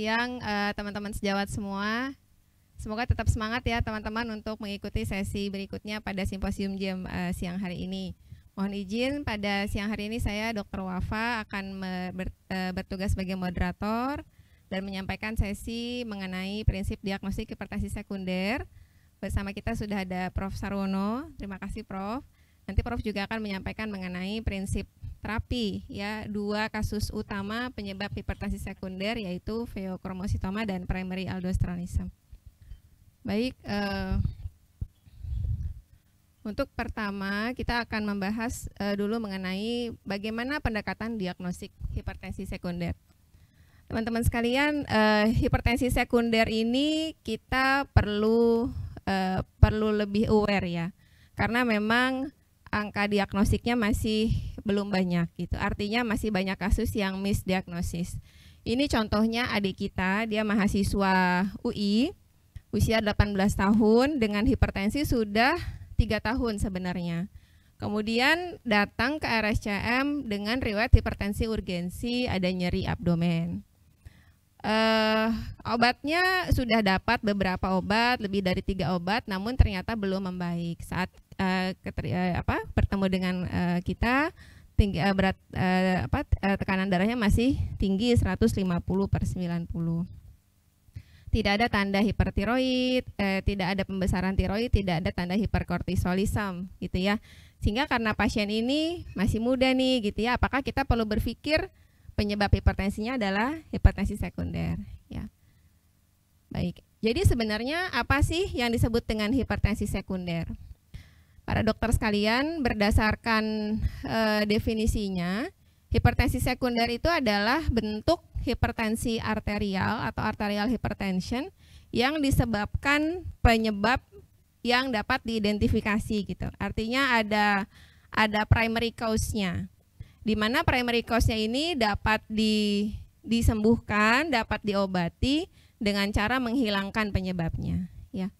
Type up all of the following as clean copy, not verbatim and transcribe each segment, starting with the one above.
siang teman-teman sejawat semua. Semoga tetap semangat ya teman-teman untuk mengikuti sesi berikutnya pada simposium JEM siang hari ini. Mohon izin pada siang hari ini saya Dr. Wafa akan bertugas sebagai moderator dan menyampaikan sesi mengenai prinsip diagnostik hipertensi sekunder. Bersama kita sudah ada Prof. Sarwono. Terima kasih Prof. Nanti Prof juga akan menyampaikan mengenai prinsip terapi ya, dua kasus utama penyebab hipertensi sekunder yaitu Feokromositoma dan Primary Aldosteronisme. Baik, untuk pertama kita akan membahas dulu mengenai bagaimana pendekatan diagnostik hipertensi sekunder. Teman-teman sekalian, hipertensi sekunder ini kita perlu lebih aware ya, karena memang angka diagnostiknya masih belum banyak gitu. Artinya masih banyak kasus yang misdiagnosis. Ini contohnya adik kita, dia mahasiswa UI, usia 18 tahun dengan hipertensi sudah 3 tahun sebenarnya. Kemudian datang ke RSCM dengan riwayat hipertensi urgensi, ada nyeri abdomen. Obatnya sudah dapat beberapa obat, lebih dari 3 obat, namun ternyata belum membaik. Saat bertemu dengan kita, tekanan darahnya masih tinggi 150/90. Tidak ada tanda hipertiroid, tidak ada pembesaran tiroid, tidak ada tanda hiperkortisolisme gitu ya. Sehingga karena pasien ini masih muda nih gitu ya, apakah kita perlu berpikir penyebab hipertensinya adalah hipertensi sekunder ya. Baik. Jadi sebenarnya apa sih yang disebut dengan hipertensi sekunder? Para dokter sekalian, berdasarkan definisinya, hipertensi sekunder itu adalah bentuk hipertensi arterial atau arterial hypertension yang disebabkan penyebab yang dapat diidentifikasi gitu. Artinya ada primary cause-nya. Di mana primary cause-nya ini dapat disembuhkan, dapat diobati dengan cara menghilangkan penyebabnya ya.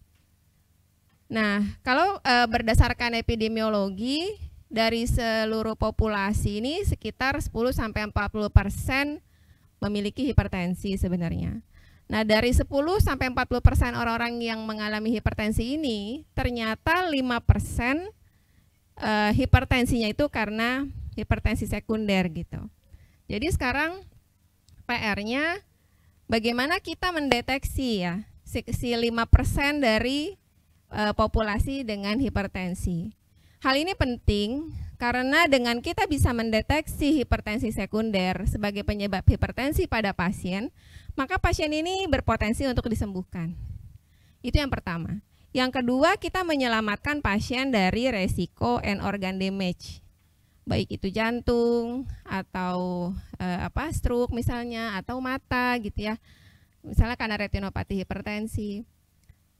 Nah, kalau berdasarkan epidemiologi dari seluruh populasi ini sekitar 10-40% memiliki hipertensi sebenarnya. Nah, dari 10-40% orang-orang yang mengalami hipertensi ini ternyata 5% hipertensinya itu karena hipertensi sekunder gitu. Jadi sekarang PR-nya bagaimana kita mendeteksi ya si 5% dari populasi dengan hipertensi. Hal ini penting karena dengan kita bisa mendeteksi hipertensi sekunder sebagai penyebab hipertensi pada pasien, maka pasien ini berpotensi untuk disembuhkan. Itu yang pertama. Yang kedua, kita menyelamatkan pasien dari resiko end organ damage. Baik itu jantung atau stroke misalnya, atau mata gitu ya. Misalnya karena retinopati hipertensi.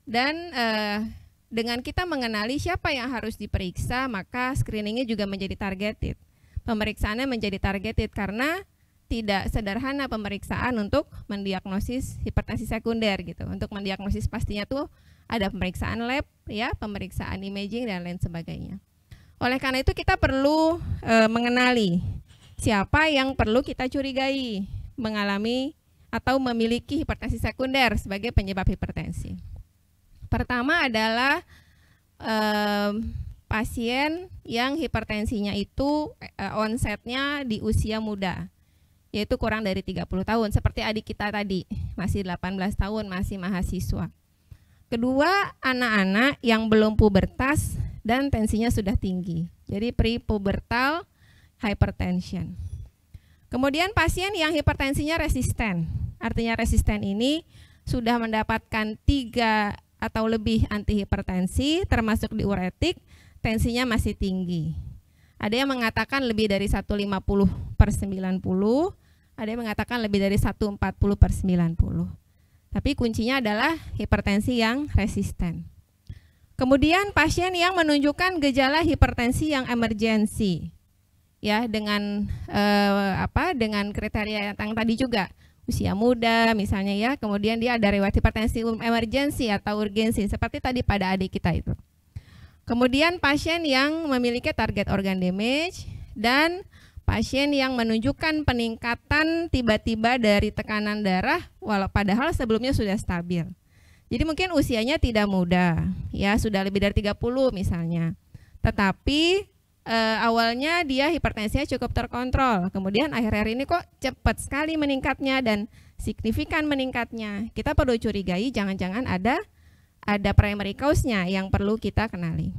Dan dengan kita mengenali siapa yang harus diperiksa, maka screeningnya juga menjadi targeted. Pemeriksaannya menjadi targeted karena tidak sederhana pemeriksaan untuk mendiagnosis hipertensi sekunder gitu. Untuk mendiagnosis pastinya tuh ada pemeriksaan lab, ya, pemeriksaan imaging dan lain sebagainya. Oleh karena itu kita perlu mengenali siapa yang perlu kita curigai mengalami atau memiliki hipertensi sekunder sebagai penyebab hipertensi. Pertama adalah pasien yang hipertensinya itu onsetnya di usia muda, yaitu kurang dari 30 tahun, seperti adik kita tadi, masih 18 tahun, masih mahasiswa. Kedua, anak-anak yang belum pubertas dan tensinya sudah tinggi, jadi pre-pubertal hypertension. Kemudian pasien yang hipertensinya resisten, artinya resisten ini sudah mendapatkan 3 atau lebih antihipertensi termasuk diuretik, tensinya masih tinggi. Ada yang mengatakan lebih dari 150/90, ada yang mengatakan lebih dari 140/90. Tapi kuncinya adalah hipertensi yang resisten. Kemudian pasien yang menunjukkan gejala hipertensi yang emergensi, ya, dengan dengan kriteria yang tadi juga. Usia muda misalnya ya, kemudian dia ada riwayat hipertensi emergensi atau urgensi seperti tadi pada adik kita itu. Kemudian pasien yang memiliki target organ damage dan Pasien yang menunjukkan peningkatan tiba-tiba dari tekanan darah padahal sebelumnya sudah stabil. Jadi mungkin usianya tidak muda, ya sudah lebih dari 30 misalnya. Tetapi awalnya dia hipertensinya cukup terkontrol. Kemudian akhir-akhir ini kok cepat sekali meningkatnya dan signifikan meningkatnya. Kita perlu curigai jangan-jangan ada primary cause-nya yang perlu kita kenali.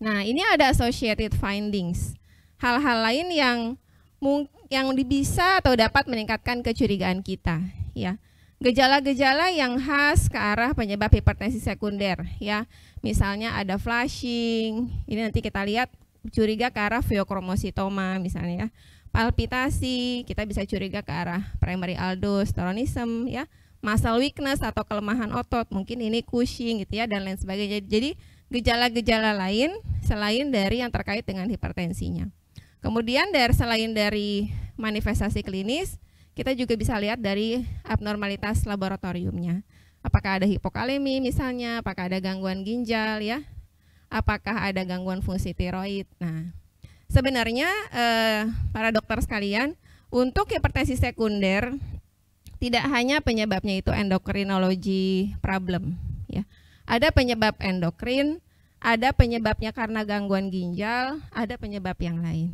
Nah, ini ada associated findings. Hal-hal lain yang bisa atau dapat meningkatkan kecurigaan kita, ya. Gejala-gejala yang khas ke arah penyebab hipertensi sekunder, ya. Misalnya ada flushing, ini nanti kita lihat curiga ke arah feokromositoma misalnya, ya. Palpitasi, kita bisa curiga ke arah primary aldosteronisme, ya. Muscle weakness atau kelemahan otot, mungkin ini Cushing gitu ya, dan lain sebagainya. Jadi gejala-gejala lain selain dari yang terkait dengan hipertensinya. Kemudian selain dari manifestasi klinis, kita juga bisa lihat dari abnormalitas laboratoriumnya. Apakah ada hipokalemi misalnya, apakah ada gangguan ginjal, ya, apakah ada gangguan fungsi tiroid. Nah, sebenarnya para dokter sekalian, untuk hipertensi sekunder tidak hanya penyebabnya itu endokrinologi problem, ya. Ada penyebab endokrin, ada penyebabnya karena gangguan ginjal, ada penyebab yang lain.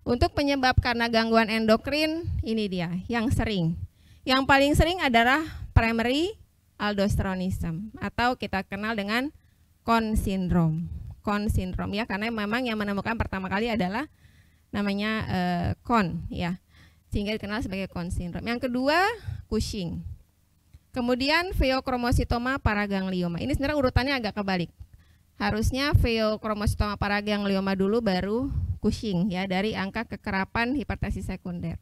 Untuk penyebab karena gangguan endokrin, ini dia yang sering. Yang paling sering adalah primary aldosteronisme atau kita kenal dengan Con syndrome. Con syndrome, ya, karena memang yang menemukan pertama kali adalah namanya Con, ya. Sehingga dikenal sebagai Con syndrome. Yang kedua, Cushing. Kemudian feokromositoma paraganglioma. Ini sebenarnya urutannya agak kebalik. Harusnya feokromositoma paraganglioma dulu baru Cushing, ya, dari angka kekerapan hipertensi sekunder.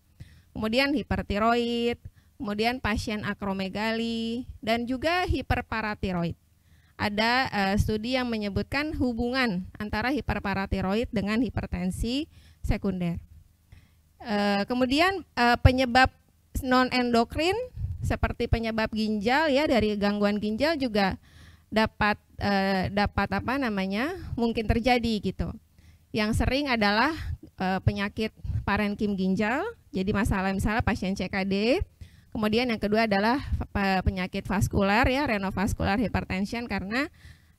Kemudian hipertiroid, kemudian pasien akromegali dan juga hiperparatiroid. Ada studi yang menyebutkan hubungan antara hiperparatiroid dengan hipertensi sekunder. Kemudian penyebab non endokrin seperti penyebab ginjal, ya, dari gangguan ginjal juga dapat mungkin terjadi gitu. Yang sering adalah penyakit parenkim ginjal, jadi masalah misalnya pasien CKD. Kemudian yang kedua adalah penyakit vaskular, ya, renovascular hypertension karena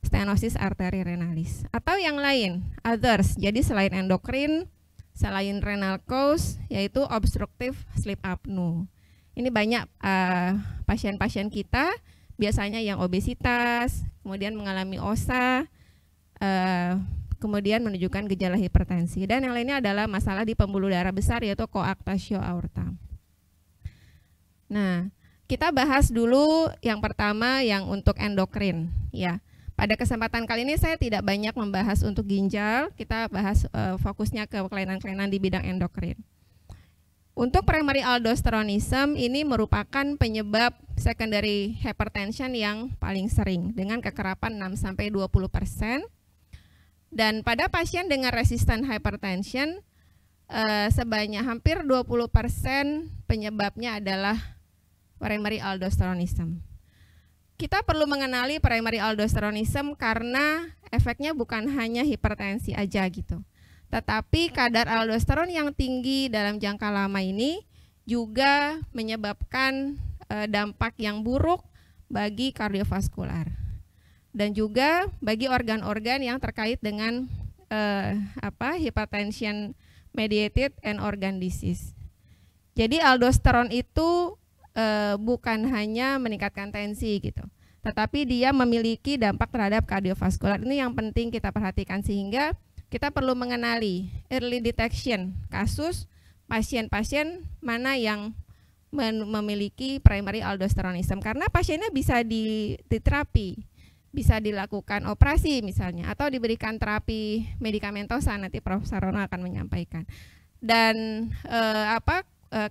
stenosis arteri renalis. Atau yang lain, others, jadi selain endokrin, selain renal cause, yaitu obstructive sleep apnea. Ini banyak pasien-pasien kita, biasanya yang obesitas, kemudian mengalami OSA, kemudian menunjukkan gejala hipertensi. Dan yang lainnya adalah masalah di pembuluh darah besar, yaitu coarctatio aorta. Nah, kita bahas dulu yang pertama yang untuk endokrin, ya. Pada kesempatan kali ini saya tidak banyak membahas untuk ginjal, kita bahas fokusnya ke kelainan-kelainan di bidang endokrin. Untuk primary aldosteronisme ini merupakan penyebab secondary hypertension yang paling sering dengan kekerapan 6-20%. Dan pada pasien dengan resistant hypertension sebanyak hampir 20% penyebabnya adalah primary aldosteronisme. Kita perlu mengenali primary aldosteronisme karena efeknya bukan hanya hipertensi aja gitu. Tetapi kadar aldosteron yang tinggi dalam jangka lama ini juga menyebabkan dampak yang buruk bagi kardiovaskular dan juga bagi organ-organ yang terkait dengan hypertension mediated and organ disease. Jadi aldosteron itu bukan hanya meningkatkan tensi gitu, tetapi dia memiliki dampak terhadap kardiovaskular. Ini yang penting kita perhatikan sehingga kita perlu mengenali early detection kasus pasien-pasien mana yang memiliki primary aldosteronisme karena pasiennya bisa diterapi, bisa dilakukan operasi misalnya atau diberikan terapi medikamentosa, nanti Prof Sarwono akan menyampaikan. Dan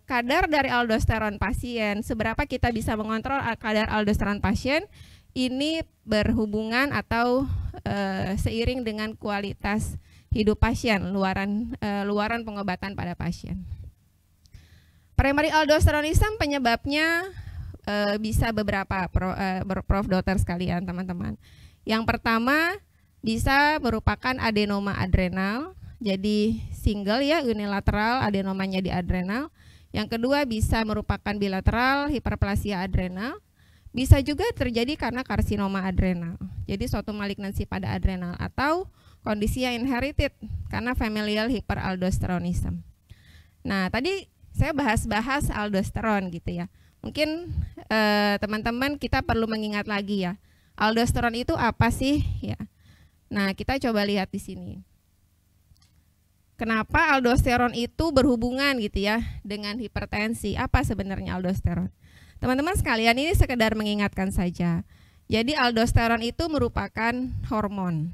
kadar dari aldosteron pasien, seberapa kita bisa mengontrol kadar aldosteron pasien ini berhubungan atau seiring dengan kualitas hidup pasien, luaran pengobatan pada pasien. Primary aldosteronisme penyebabnya bisa beberapa, Prof Dokter sekalian, teman-teman. Yang pertama bisa merupakan adenoma adrenal, jadi single ya, unilateral adenomanya di adrenal. Yang kedua bisa merupakan bilateral hiperplasia adrenal. Bisa juga terjadi karena karsinoma adrenal. Jadi suatu malignansi pada adrenal atau kondisi yang inherited karena familial hiperaldosteronisme. Nah, tadi saya bahas aldosteron gitu ya. Mungkin teman-teman kita perlu mengingat lagi ya. Aldosteron itu apa sih ya? Nah, kita coba lihat di sini. Kenapa aldosteron itu berhubungan gitu ya dengan hipertensi? Apa sebenarnya aldosteron? Teman-teman sekalian, ini sekedar mengingatkan saja. Jadi aldosteron itu merupakan hormon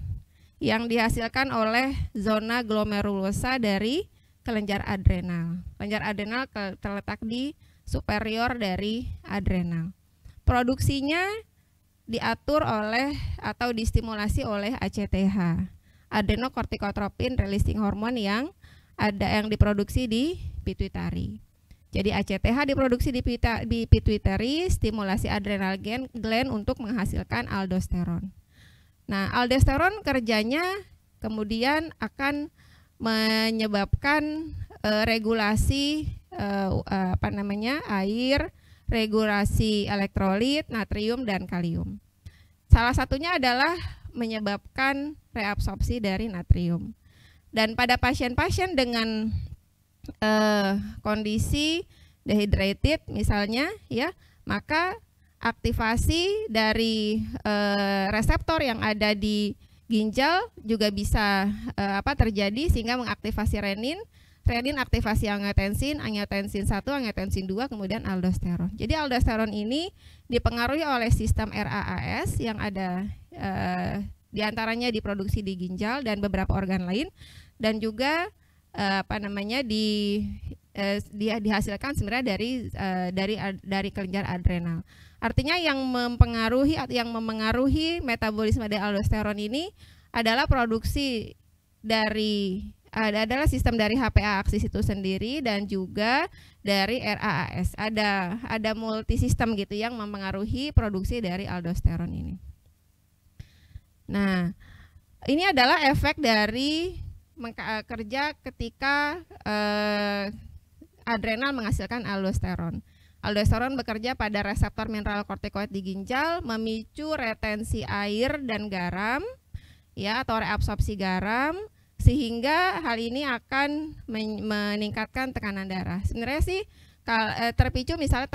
yang dihasilkan oleh zona glomerulosa dari kelenjar adrenal. Kelenjar adrenal terletak di superior dari adrenal. Produksinya diatur oleh atau distimulasi oleh ACTH. Adrenocorticotropin releasing hormone yang diproduksi di pituitari. Jadi ACTH diproduksi di pituitari, stimulasi adrenal gland untuk menghasilkan aldosteron. Nah, aldosteron kerjanya kemudian akan menyebabkan regulasi air, regulasi elektrolit, natrium dan kalium. Salah satunya adalah menyebabkan reabsorpsi dari natrium. Dan pada pasien-pasien dengan kondisi dehydrated misalnya ya, maka aktivasi dari reseptor yang ada di ginjal juga bisa terjadi sehingga mengaktifasi renin aktivasi angiotensin 1, angiotensin 2, kemudian aldosteron. Jadi aldosteron ini dipengaruhi oleh sistem RAAS yang ada diantaranya diproduksi di ginjal dan beberapa organ lain, dan juga dihasilkan sebenarnya dari kelenjar adrenal. Artinya yang memengaruhi metabolisme dari aldosteron ini adalah produksi adalah sistem dari HPA aksis itu sendiri dan juga dari RAAS. Ada multisistem gitu yang memengaruhi produksi dari aldosteron ini. Nah, ini adalah efek dari kerja ketika adrenal menghasilkan aldosteron. Aldosteron bekerja pada reseptor mineral kortikoid di ginjal, memicu retensi air dan garam, ya, atau reabsorpsi garam, sehingga hal ini akan meningkatkan tekanan darah. Sebenarnya sih terpicu misalnya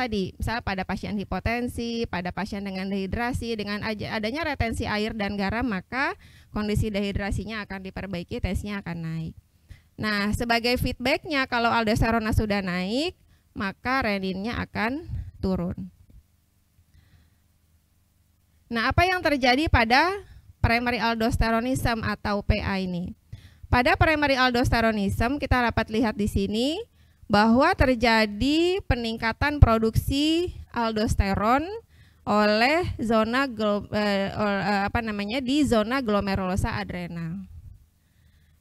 pada pasien hipotensi, pada pasien dengan dehidrasi, dengan adanya retensi air dan garam, maka kondisi dehidrasinya akan diperbaiki, tensinya akan naik. Nah, sebagai feedbacknya kalau aldosteronnya sudah naik, maka reninnya akan turun. Nah, apa yang terjadi pada primary aldosteronism atau PA ini? Pada primary aldosteronism kita dapat lihat di sini bahwa terjadi peningkatan produksi aldosteron oleh di zona glomerulosa adrenal.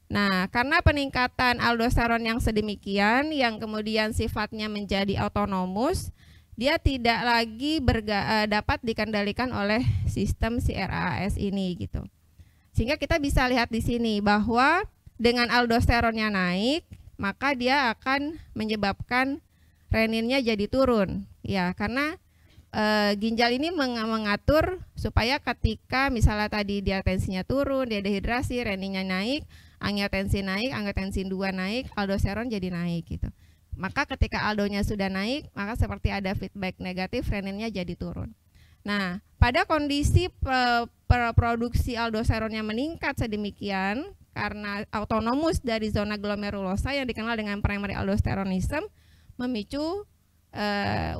Nah, karena peningkatan aldosteron yang sedemikian yang kemudian sifatnya menjadi autonomus, dia tidak lagi dapat dikendalikan oleh sistem si RAAS ini gitu. Sehingga kita bisa lihat di sini bahwa dengan aldosteronnya naik, maka dia akan menyebabkan reninnya jadi turun. Ya, karena ginjal ini mengatur supaya ketika misalnya tadi dia tensinya turun, dia dehidrasi, reninnya naik, angiotensin 2 naik, aldosteron jadi naik gitu. Maka ketika aldonya sudah naik, maka seperti ada feedback negatif, reninnya jadi turun. Nah, pada kondisi produksi aldosteronnya meningkat sedemikian karena autonomus dari zona glomerulosa yang dikenal dengan primary aldosteronism memicu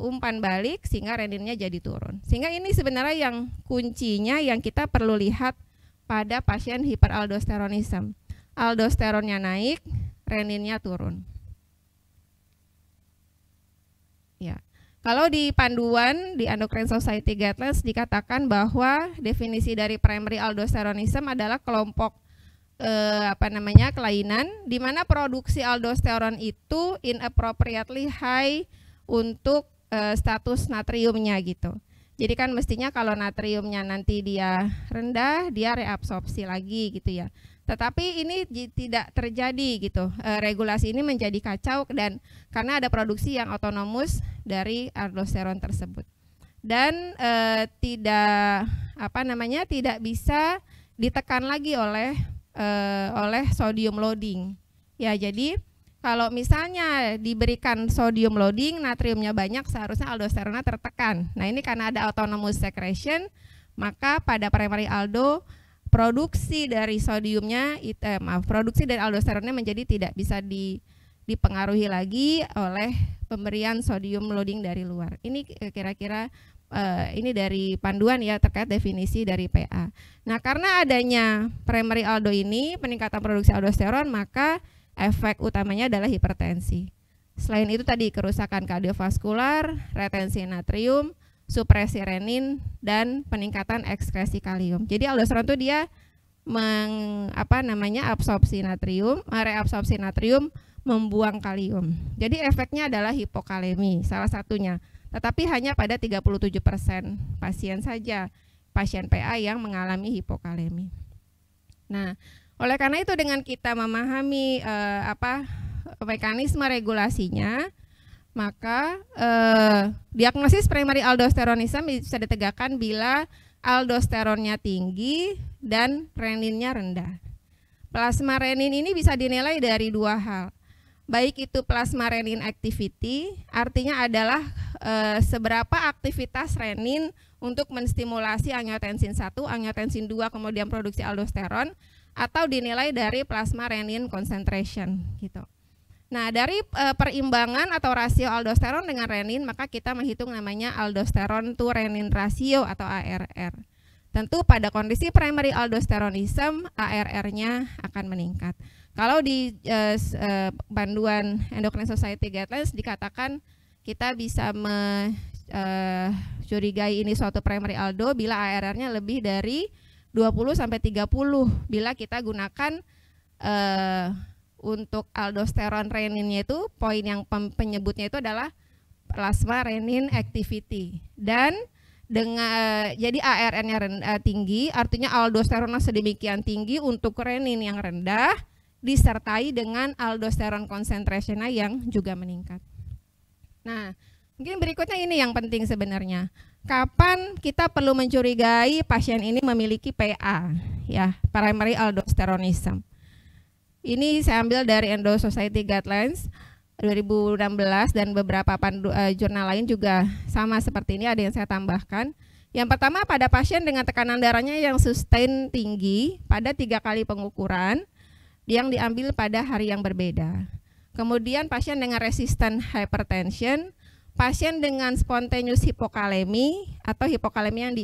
umpan balik sehingga reninnya jadi turun. Sehingga ini sebenarnya yang kuncinya yang kita perlu lihat pada pasien hiperaldosteronism. Aldosteronnya naik, reninnya turun. Ya. Kalau di panduan di Endocrine Society Guidelines dikatakan bahwa definisi dari primary aldosteronism adalah kelompok kelainan di mana produksi aldosteron itu inappropriately high untuk status natriumnya gitu. Jadi kan mestinya kalau natriumnya nanti dia rendah, dia reabsorpsi lagi gitu ya. Tetapi ini tidak terjadi gitu. Regulasi ini menjadi kacau dan karena ada produksi yang otonomus dari aldosteron tersebut. Dan tidak bisa ditekan lagi oleh sodium loading. Ya, jadi kalau misalnya diberikan sodium loading, natriumnya banyak, seharusnya aldosteronnya tertekan. Nah, ini karena ada autonomous secretion, maka pada primary aldo produksi dari sodiumnya, produksi dari aldosteronnya menjadi tidak bisa dipengaruhi lagi oleh pemberian sodium loading dari luar. Ini kira-kira ini dari panduan ya terkait definisi dari PA. Nah, karena adanya primary aldo ini, peningkatan produksi aldosteron, maka efek utamanya adalah hipertensi. Selain itu tadi kerusakan kardiovaskular, retensi natrium, supresi renin, dan peningkatan ekskresi kalium. Jadi aldosteron itu dia absorpsi natrium, reabsorpsi natrium, membuang kalium. Jadi efeknya adalah hipokalemi salah satunya. Tetapi hanya pada 37% pasien saja, pasien PA yang mengalami hipokalemi. Nah, oleh karena itu dengan kita memahami mekanisme regulasinya, maka diagnosis primary aldosteronisme bisa ditegakkan bila aldosteronnya tinggi dan reninnya rendah. Plasma renin ini bisa dinilai dari dua hal. Baik itu plasma renin activity, artinya adalah seberapa aktivitas renin untuk menstimulasi angiotensin 1, angiotensin 2, kemudian produksi aldosteron, atau dinilai dari plasma renin concentration gitu. Nah, dari perimbangan atau rasio aldosteron dengan renin, maka kita menghitung namanya aldosteron to renin ratio atau ARR. Tentu pada kondisi primary aldosteronisme, ARR-nya akan meningkat. Kalau di panduan Endocrine Society Guidelines dikatakan kita bisa mencurigai ini suatu primary aldo bila ARR-nya lebih dari 20-30 bila kita gunakan untuk aldosteron reninnya itu poin yang penyebutnya itu adalah plasma renin activity, dan dengan jadi ARN-nya tinggi, artinya aldosteronnya sedemikian tinggi untuk renin yang rendah disertai dengan aldosteron concentration-nya yang juga meningkat. Nah, mungkin berikutnya ini yang penting sebenarnya. Kapan kita perlu mencurigai pasien ini memiliki PA, ya, primary aldosteronisme. Ini saya ambil dari Endo Society Guidelines 2016 dan beberapa jurnal lain juga sama seperti ini, ada yang saya tambahkan. Yang pertama, pada pasien dengan tekanan darahnya yang sustain tinggi pada 3 kali pengukuran yang diambil pada hari yang berbeda. Kemudian pasien dengan resistant hypertension, pasien dengan spontaneous hipokalemi atau hipokalemi yang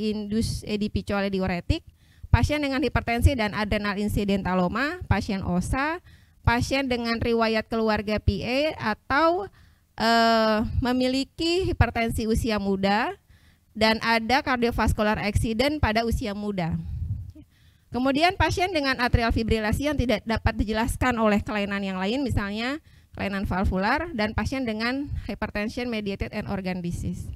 dipicu oleh diuretik, pasien dengan hipertensi dan adrenal insidentaloma, pasien OSA, pasien dengan riwayat keluarga PA atau memiliki hipertensi usia muda dan ada cardiovascular accident pada usia muda. Kemudian pasien dengan atrial fibrilasi yang tidak dapat dijelaskan oleh kelainan yang lain, misalnya kelainan valvular, dan pasien dengan hypertension mediated and organ disease.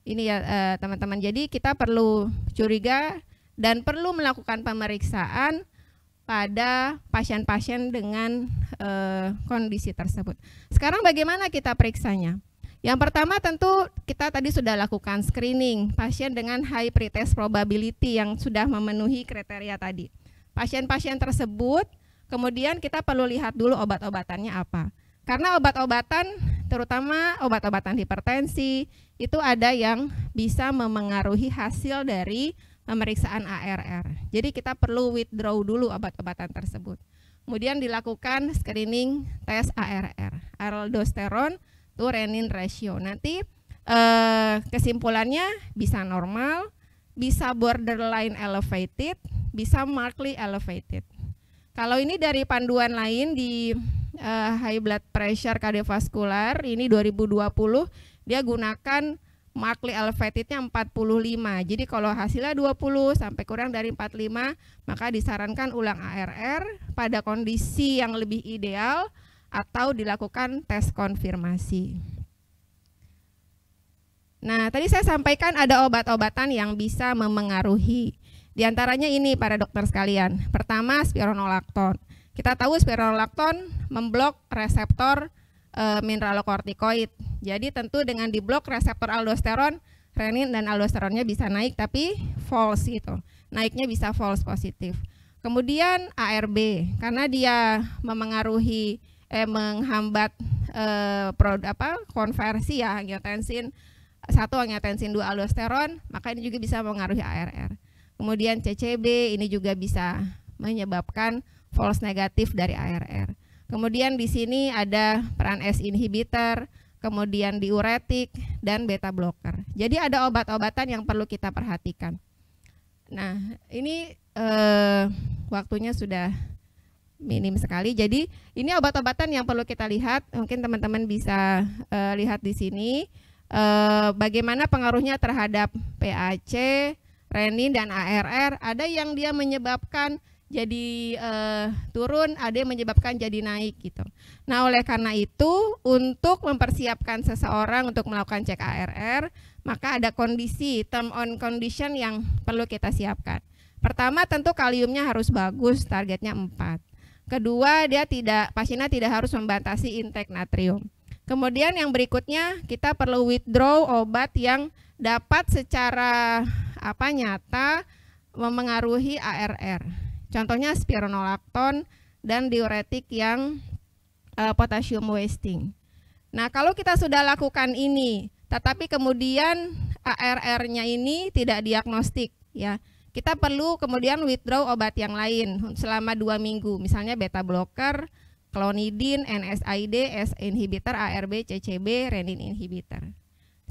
Ini ya teman-teman, jadi kita perlu curiga dan perlu melakukan pemeriksaan pada pasien-pasien dengan kondisi tersebut. Sekarang bagaimana kita periksanya? Yang pertama tentu kita tadi sudah lakukan screening pasien dengan high pretest probability yang sudah memenuhi kriteria tadi. Pasien-pasien tersebut kemudian kita perlu lihat dulu obat-obatannya apa. Karena obat-obatan, terutama obat-obatan hipertensi, itu ada yang bisa memengaruhi hasil dari pemeriksaan ARR. Jadi kita perlu withdraw dulu obat-obatan tersebut. Kemudian dilakukan screening tes ARR, aldosteron to renin ratio. Nanti kesimpulannya bisa normal, bisa borderline elevated, bisa markedly elevated. Kalau ini dari panduan lain di high blood pressure kardiovaskular, ini 2020, dia gunakan markedly elevatednya 45. Jadi kalau hasilnya 20 sampai kurang dari 45, maka disarankan ulang ARR pada kondisi yang lebih ideal atau dilakukan tes konfirmasi. Nah, tadi saya sampaikan ada obat-obatan yang bisa memengaruhi. Di antaranya ini para dokter sekalian. Pertama, spironolakton. Kita tahu spironolakton memblok reseptor mineralokortikoid. Jadi tentu dengan diblok reseptor aldosteron, renin dan aldosteronnya bisa naik, tapi false gitu. Naiknya bisa false positif. Kemudian ARB, karena dia memengaruhi menghambat konversi ya angiotensin 1 angiotensin 2 aldosteron, maka ini juga bisa mengaruhi ARR. Kemudian CCB ini juga bisa menyebabkan false negatif dari ARR. Kemudian di sini ada peran S inhibitor, kemudian diuretik dan beta blocker. Jadi ada obat-obatan yang perlu kita perhatikan. Nah, ini waktunya sudah minim sekali. Jadi ini obat-obatan yang perlu kita lihat. Mungkin teman-teman bisa lihat di sini bagaimana pengaruhnya terhadap PAC, renin dan ARR. Ada yang dia menyebabkan jadi turun, ada yang menyebabkan jadi naik gitu. Nah, oleh karena itu untuk mempersiapkan seseorang untuk melakukan cek ARR, maka ada kondisi term on condition yang perlu kita siapkan. Pertama, tentu kaliumnya harus bagus, targetnya 4. Kedua, pasiennya tidak harus membatasi intake natrium. Kemudian yang berikutnya, kita perlu withdraw obat yang dapat secara nyata memengaruhi ARR. Contohnya spironolakton dan diuretik yang potassium wasting. Nah, kalau kita sudah lakukan ini, tetapi kemudian ARR-nya ini tidak diagnostik, ya, kita perlu kemudian withdraw obat yang lain selama 2 minggu, misalnya beta blocker, klonidin, NSAID, S inhibitor, ARB, CCB, renin inhibitor.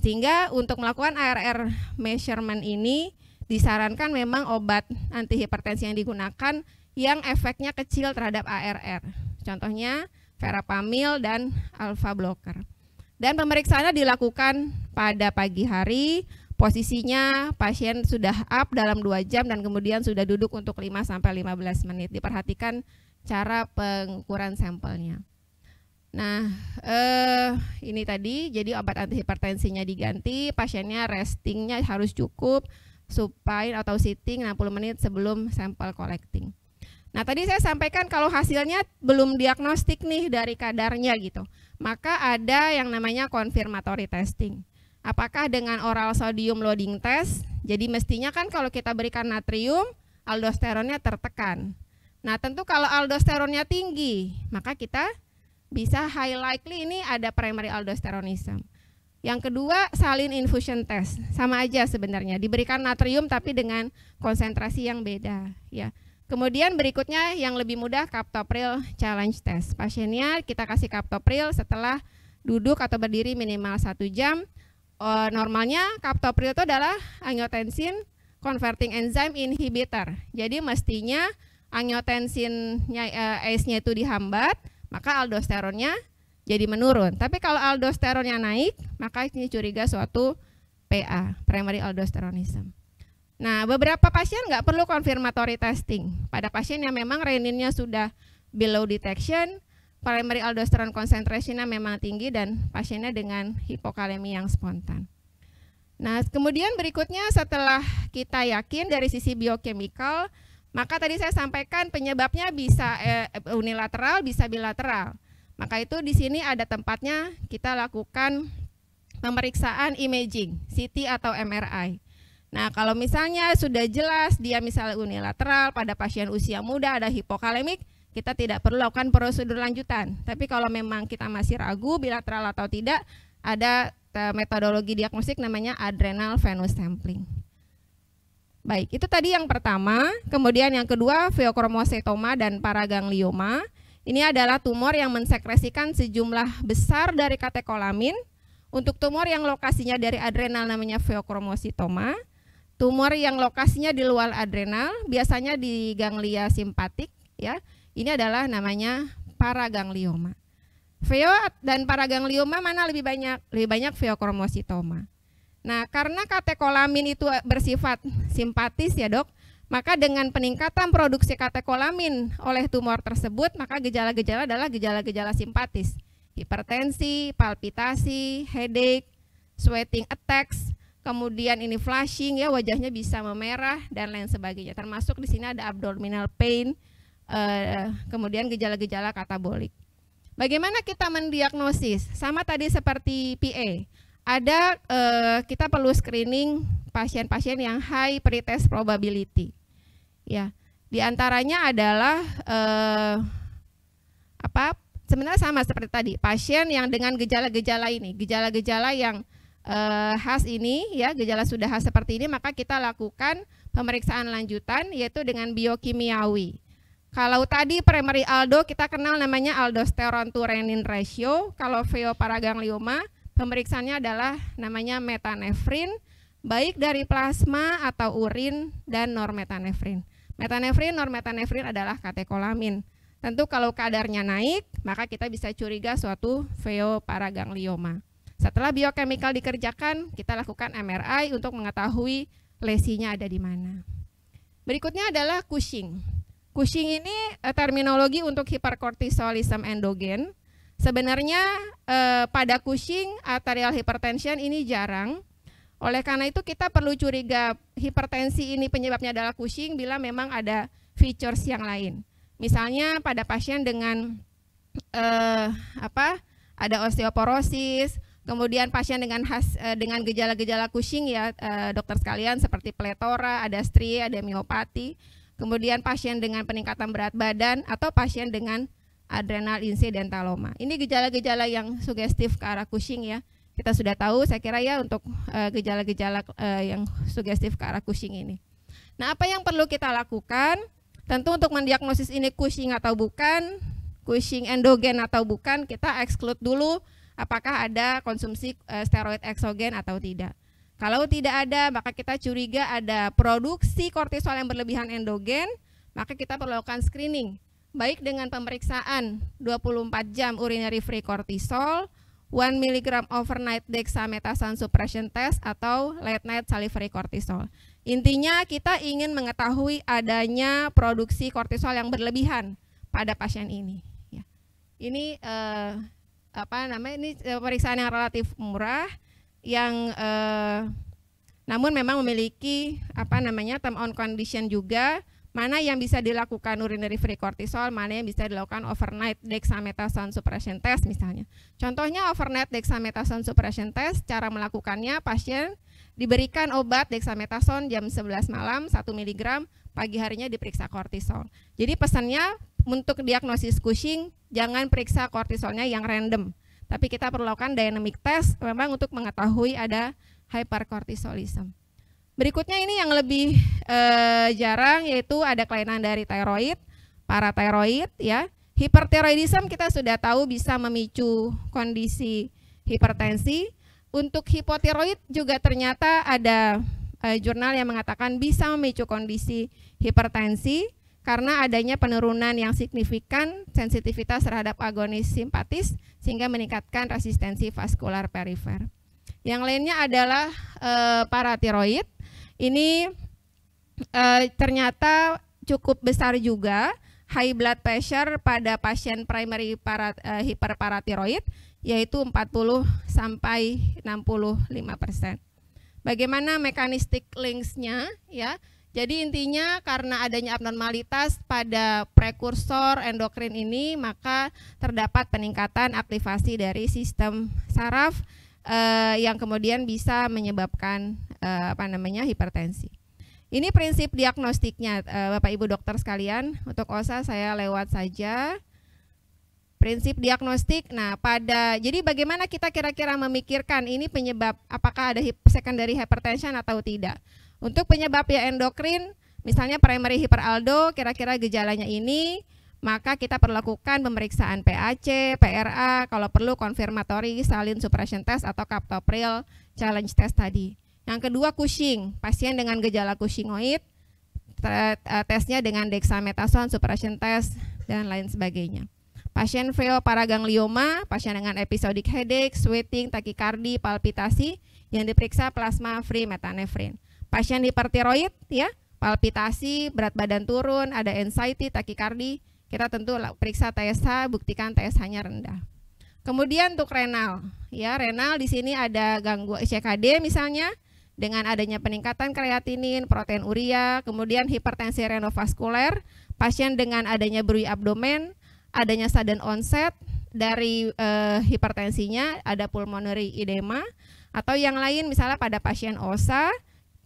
Sehingga untuk melakukan ARR measurement ini disarankan memang obat antihipertensi yang digunakan yang efeknya kecil terhadap ARR. Contohnya verapamil dan alpha blocker. Dan pemeriksaannya dilakukan pada pagi hari, posisinya pasien sudah up dalam 2 jam dan kemudian sudah duduk untuk 5-15 menit. Diperhatikan cara pengukuran sampelnya. Nah, ini tadi, jadi obat antihipertensinya diganti, pasiennya restingnya harus cukup, supine atau sitting 60 menit sebelum sampel collecting. Nah, tadi saya sampaikan kalau hasilnya belum diagnostik nih dari kadarnya gitu, maka ada yang namanya confirmatory testing. Apakah dengan oral sodium loading test? Jadi mestinya kan kalau kita berikan natrium, aldosteronnya tertekan. Nah, tentu kalau aldosteronnya tinggi, maka kita bisa high likely ini ada primary aldosteronisme. Yang kedua, saline infusion test, sama aja sebenarnya, diberikan natrium tapi dengan konsentrasi yang beda, ya. Kemudian berikutnya yang lebih mudah, captopril challenge test. Pasiennya kita kasih captopril setelah duduk atau berdiri minimal 1 jam. Normalnya captopril itu adalah angiotensin converting enzyme inhibitor. Jadi mestinya angiotensinnya ACE-nya itu dihambat, maka aldosteronnya jadi menurun. Tapi kalau aldosteronnya naik, maka ini curiga suatu PA, primary aldosteronisme. Nah, beberapa pasien nggak perlu confirmatory testing. Pada pasien yang memang reninnya sudah below detection, primary aldosteron concentration-nya memang tinggi dan pasiennya dengan hipokalemi yang spontan. Nah, kemudian berikutnya setelah kita yakin dari sisi biochemical, maka tadi saya sampaikan penyebabnya bisa unilateral, bisa bilateral. Maka itu di sini ada tempatnya kita lakukan pemeriksaan imaging, CT atau MRI. Nah, kalau misalnya sudah jelas dia misalnya unilateral pada pasien usia muda ada hipokalemik, kita tidak perlu lakukan prosedur lanjutan. Tapi kalau memang kita masih ragu bilateral atau tidak, ada metodologi diagnostik namanya adrenal venous sampling. Baik, itu tadi yang pertama. Kemudian yang kedua, feokromositoma dan paraganglioma. Ini adalah tumor yang mensekresikan sejumlah besar dari katekolamin. Untuk tumor yang lokasinya dari adrenal namanya feokromositoma. Tumor yang lokasinya di luar adrenal, biasanya di ganglia simpatik, ya. Ini adalah namanya paraganglioma. Feo dan paraganglioma mana lebih banyak? Lebih banyak feokromositoma. Nah, karena katekolamin itu bersifat simpatis ya, Dok, maka dengan peningkatan produksi katekolamin oleh tumor tersebut, maka gejala-gejala adalah gejala-gejala simpatis. Hipertensi, palpitasi, headache, sweating attacks, kemudian ini flushing ya, wajahnya bisa memerah dan lain sebagainya. Termasuk di sini ada abdominal pain, kemudian gejala-gejala katabolik. Bagaimana kita mendiagnosis? Sama tadi seperti PA. Ada kita perlu screening pasien-pasien yang high pretest probability. Ya, di antaranya adalah sebenarnya sama seperti tadi, pasien yang dengan gejala-gejala ini, gejala-gejala yang khas ini ya, gejala sudah khas seperti ini, maka kita lakukan pemeriksaan lanjutan yaitu dengan biokimiawi. Kalau tadi primary aldo kita kenal namanya aldosteron to renin ratio, kalau feoparaganglioma pemeriksaannya adalah namanya metanefrin, baik dari plasma atau urin dan normetanefrin. Metanefrin, normetanefrin adalah katekolamin. Tentu kalau kadarnya naik, maka kita bisa curiga suatu feoparaganglioma. Setelah biokemikal dikerjakan, kita lakukan MRI untuk mengetahui lesinya ada di mana. Berikutnya adalah Cushing. Cushing ini terminologi untuk hiperkortisolisme endogen. Sebenarnya pada Cushing arterial hypertension ini jarang. Oleh karena itu kita perlu curiga hipertensi ini penyebabnya adalah Cushing bila memang ada features yang lain. Misalnya pada pasien dengan ada osteoporosis, kemudian pasien dengan gejala-gejala Cushing ya dokter sekalian seperti pletora, ada strie, ada miopati, kemudian pasien dengan peningkatan berat badan atau pasien dengan adrenal insidentaloma. Ini gejala-gejala yang sugestif ke arah Cushing ya. Kita sudah tahu saya kira ya untuk gejala-gejala yang sugestif ke arah Cushing ini. Nah, apa yang perlu kita lakukan? Tentu untuk mendiagnosis ini Cushing atau bukan, Cushing endogen atau bukan, kita exclude dulu apakah ada konsumsi steroid eksogen atau tidak. Kalau tidak ada, maka kita curiga ada produksi kortisol yang berlebihan endogen, maka kita perlu lakukan screening, baik dengan pemeriksaan 24 jam urinary free cortisol, 1 mg overnight dexamethasone suppression test, atau late night salivary cortisol. Intinya kita ingin mengetahui adanya produksi kortisol yang berlebihan pada pasien ini. Ya. Ini ini pemeriksaan yang relatif murah, yang namun memang memiliki term on condition juga, mana yang bisa dilakukan urinary free cortisol, mana yang bisa dilakukan overnight dexamethasone suppression test misalnya. Contohnya overnight dexamethasone suppression test, cara melakukannya pasien diberikan obat dexamethasone jam 11 malam 1 mg, pagi harinya diperiksa kortisol. Jadi pesannya untuk diagnosis Cushing jangan periksa kortisolnya yang random, tapi kita perlu lakukan dynamic test memang untuk mengetahui ada hyperkortisolisme. Berikutnya ini yang lebih jarang, yaitu ada kelainan dari tiroid, paratiroid ya. Hipertiroidisme kita sudah tahu bisa memicu kondisi hipertensi. Untuk hipotiroid juga ternyata ada jurnal yang mengatakan bisa memicu kondisi hipertensi karena adanya penurunan yang signifikan sensitivitas terhadap agonis simpatis sehingga meningkatkan resistensi vaskular perifer. Yang lainnya adalah paratiroid. Ini ternyata cukup besar juga high blood pressure pada pasien primary hiperparatiroid, yaitu 40 sampai 65%. Bagaimana mekanistik links-nya ya? Jadi intinya karena adanya abnormalitas pada prekursor endokrin ini, maka terdapat peningkatan aktivasi dari sistem saraf yang kemudian bisa menyebabkan hipertensi. Ini prinsip diagnostiknya Bapak Ibu dokter sekalian. Untuk OSA saya lewat saja. Prinsip diagnostik. Nah, jadi bagaimana kita kira-kira memikirkan ini penyebab apakah ada secondary hypertension atau tidak. Untuk penyebab ya endokrin, misalnya primary hiperaldo, kira-kira gejalanya ini, maka kita perlu lakukan pemeriksaan PAC, PRA, kalau perlu confirmatory saline suppression test atau captopril challenge test tadi. Yang kedua Cushing, pasien dengan gejala Cushingoid, tesnya dengan dexamethasone suppression test dan lain sebagainya. Pasien feoparaganglioma, pasien dengan episodic headache, sweating, takikardi, palpitasi, yang diperiksa plasma free metanefrin. Pasien hipertiroid ya, palpitasi, berat badan turun, ada anxiety, takikardi, kita tentu periksa TSH, buktikan TSH-nya rendah. Kemudian untuk renal, ya renal di sini ada gangguan CKD misalnya, dengan adanya peningkatan kreatinin, protein urea, kemudian hipertensi renovaskuler, pasien dengan adanya berui abdomen, adanya sudden onset dari hipertensinya, ada pulmonary edema, atau yang lain misalnya pada pasien OSA,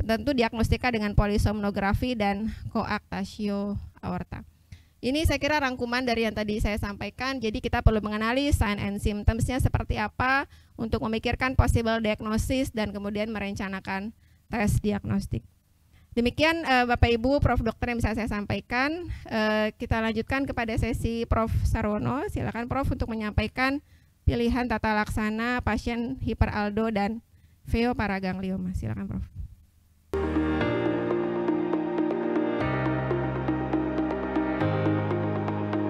tentu diagnostika dengan polisomnografi dan koaktasio aorta. Ini saya kira rangkuman dari yang tadi saya sampaikan, jadi kita perlu mengenali sign and symptoms-nya seperti apa untuk memikirkan possible diagnosis dan kemudian merencanakan tes diagnostik. Demikian Bapak Ibu, Prof. Dokter yang bisa saya sampaikan. Kita lanjutkan kepada sesi Prof. Sarwono. Silakan Prof. untuk menyampaikan pilihan tata laksana pasien hiperaldo dan feoparaganglioma. Silakan Prof.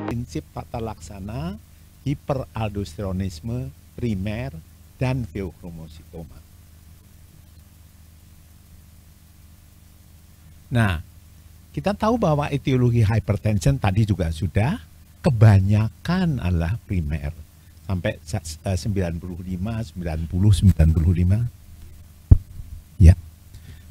Prinsip tata laksana hiperaldosteronisme primer dan feokromositoma. Nah, kita tahu bahwa etiologi hypertension tadi juga sudah kebanyakan adalah primer. Sampai 95, 90, 95. Ya.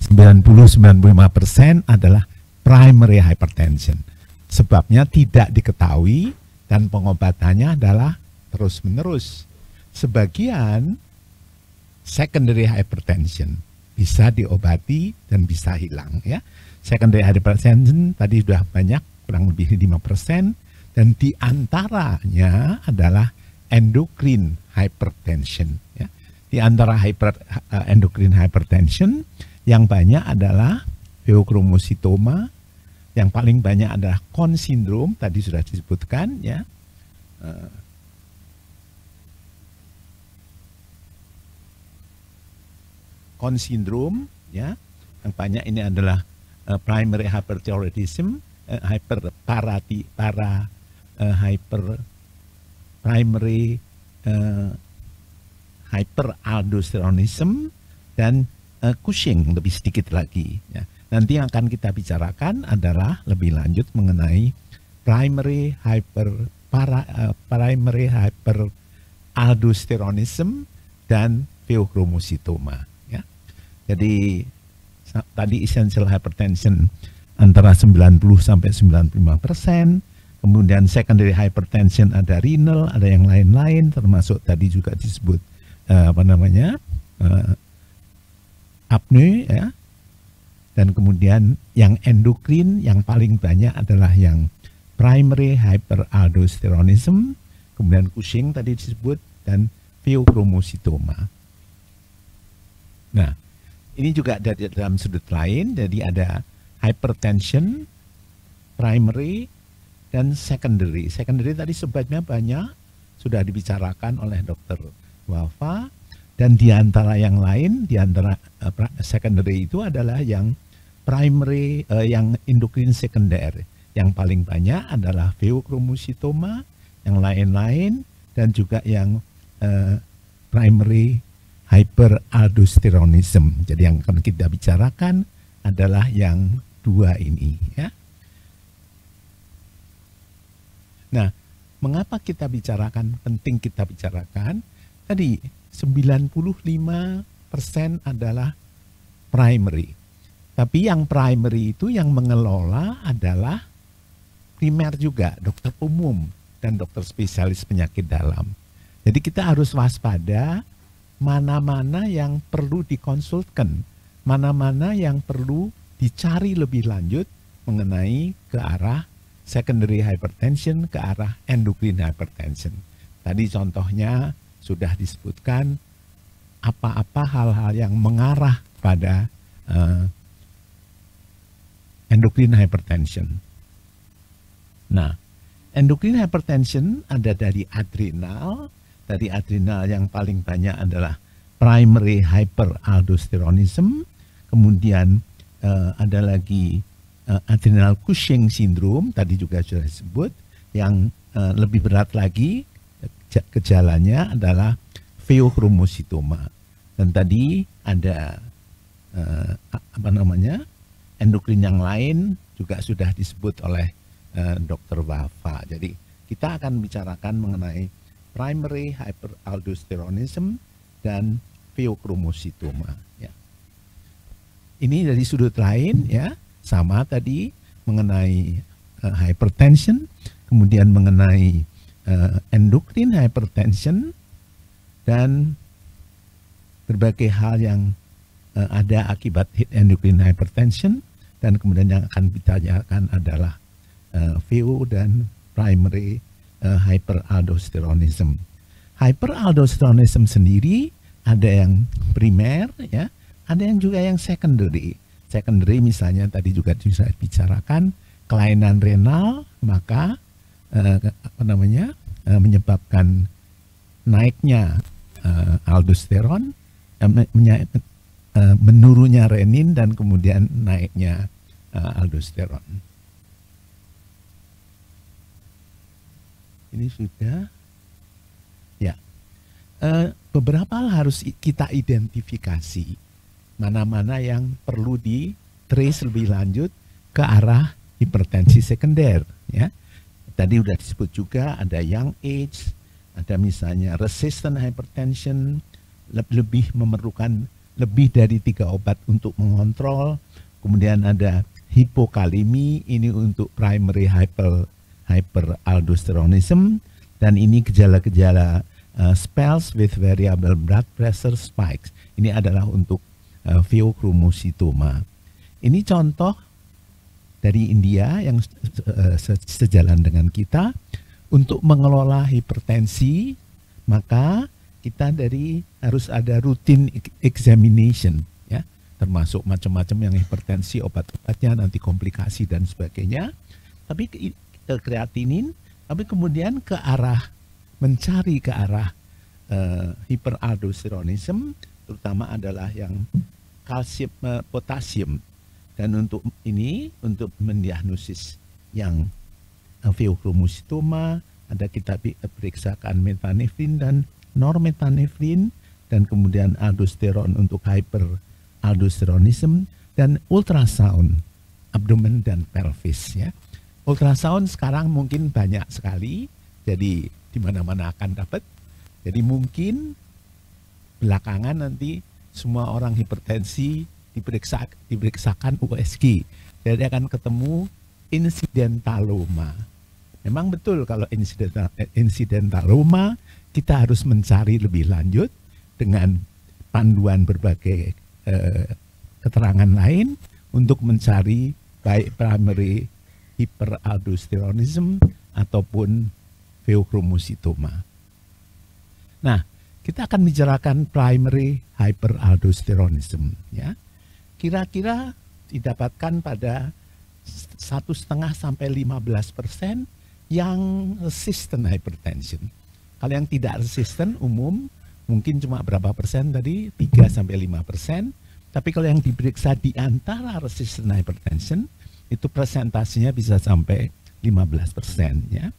90-95% adalah primary hypertension. Sebabnya tidak diketahui dan pengobatannya adalah terus-menerus. Sebagian secondary hypertension bisa diobati dan bisa hilang ya. Secondary hypertension tadi sudah banyak, kurang lebih 5%, dan diantaranya adalah endocrine hypertension ya. Di antara endocrine hypertension yang banyak adalah feokromositoma, yang paling banyak adalah Con syndrome, tadi sudah disebutkan ya. Con syndrome ya, yang banyak ini adalah primary hyperthyroidism, primary hyperaldosteronism, dan Cushing lebih sedikit lagi ya. Nanti yang akan kita bicarakan adalah lebih lanjut mengenai primary hyperaldosteronism dan feokromositoma ya. Jadi tadi essential hypertension antara 90 sampai 95%, kemudian secondary hypertension ada renal, ada yang lain-lain, termasuk tadi juga disebut apne ya. Dan kemudian yang endokrin yang paling banyak adalah yang primary hyperaldosteronism, kemudian Cushing tadi disebut, dan feokromositoma. Nah, ini juga dari dalam sudut lain, jadi ada hypertension, primary, dan secondary. Secondary tadi sebabnya banyak, sudah dibicarakan oleh Dr. Wafa, dan di antara yang lain, di antara secondary itu adalah yang primary, yang endokrin sekunder. Yang paling banyak adalah feokromositoma, yang lain-lain, dan juga yang primary hyperaldosteronism. Jadi yang akan kita bicarakan adalah yang dua ini ya. Nah, mengapa kita bicarakan, penting kita bicarakan? Tadi 95% adalah primary. Tapi yang primary itu yang mengelola adalah primer juga, dokter umum dan dokter spesialis penyakit dalam. Jadi kita harus waspada mana-mana yang perlu dikonsultkan, mana-mana yang perlu dicari lebih lanjut mengenai ke arah secondary hypertension, ke arah endocrine hypertension. Tadi contohnya sudah disebutkan apa-apa hal-hal yang mengarah pada endocrine hypertension. Nah, endocrine hypertension ada dari adrenal. Dari adrenal yang paling banyak adalah primary hyperaldosteronism. Kemudian ada lagi adrenal Cushing syndrome, tadi juga sudah disebut. Yang lebih berat lagi gejalanya adalah feokromositoma. Dan tadi ada endokrin yang lain juga sudah disebut oleh Dr. Wafa. Jadi kita akan bicarakan mengenai primary hyperaldosteronism dan feokromositoma ya. ini dari sudut lain ya, sama tadi mengenai hypertension, kemudian mengenai endokrin hypertension, dan berbagai hal yang ada akibat endokrin hypertension, dan kemudian yang akan ditanyakan adalah VO dan primary hyperaldosteronism. Hyperaldosteronism sendiri ada yang primer ya, ada yang juga yang secondary. Secondary misalnya tadi juga bisa bicarakan kelainan renal, maka menyebabkan naiknya aldosteron, menurunnya renin, dan kemudian naiknya aldosteron. Ini sudah ya. Beberapa hal harus kita identifikasi, mana-mana yang perlu di trace lebih lanjut ke arah hipertensi sekunder ya. Tadi sudah disebut juga ada young age, ada misalnya resistant hypertension, lebih memerlukan lebih dari 3 obat untuk mengontrol. Kemudian ada hipokalemi, ini untuk primary hyperaldosteronism, dan ini gejala-gejala spells with variable blood pressure spikes. Ini adalah untuk Feokromositoma. Ini contoh dari India yang sejalan dengan kita. Untuk mengelola hipertensi, maka kita harus ada rutin examination ya, termasuk macam-macam yang hipertensi, obat-obatnya, nanti komplikasi dan sebagainya. Tapi kreatinin, tapi kemudian mencari ke arah hiperaldosteronisme, terutama adalah yang kalsium, potasium. Dan untuk ini, untuk mendiagnosis yang Feokromositoma, ada kita periksakan metanefrin dan normetanefrin, dan kemudian aldosteron untuk hyperaldosteronisme, dan ultrasound abdomen dan pelvis ya. Ultrasound sekarang mungkin banyak sekali, jadi di mana-mana akan dapat. Jadi mungkin belakangan nanti semua orang hipertensi diperiksakan USG. Jadi akan ketemu insidentaloma. Memang betul kalau insidentaloma kita harus mencari lebih lanjut dengan panduan berbagai keterangan lain untuk mencari baik primary hyperaldosteronism ataupun Feokromositoma. Nah, kita akan bicarakan primary hyperaldosteronism ya. Kira-kira didapatkan pada 1,5 sampai 15% yang resistant hypertension. Kalau yang tidak resistant umum mungkin cuma berapa persen tadi, 3 sampai 5%. Tapi kalau yang diperiksa di antara resistant hypertension itu persentasenya bisa sampai 15% ya.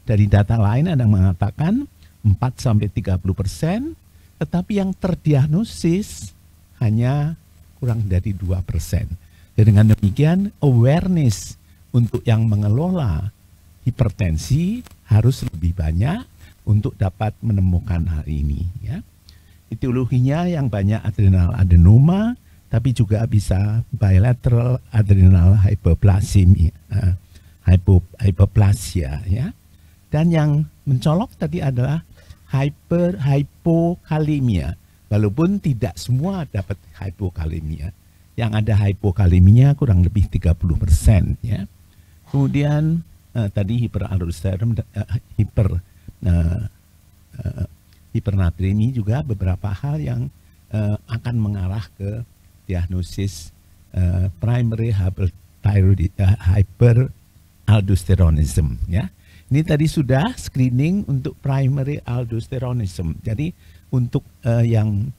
Dari data lain ada yang mengatakan 4 sampai 30%, tetapi yang terdiagnosis hanya kurang dari 2%. Dan dengan demikian awareness untuk yang mengelola hipertensi harus lebih banyak untuk dapat menemukan hal ini ya. Etiologinya yang banyak adrenal adenoma, tapi juga bisa bilateral adrenal hypoplasia ya. Dan yang mencolok tadi adalah hypokalemia. Walaupun tidak semua dapat hypokalemia. Yang ada hypokaleminya kurang lebih 30% ya. Kemudian tadi hiperaldosteronisme, hipernatremi juga beberapa hal yang akan mengarah ke diagnosis primary hyperaldosteronism ya. Ini tadi sudah screening untuk primary aldosteronism. Jadi untuk yang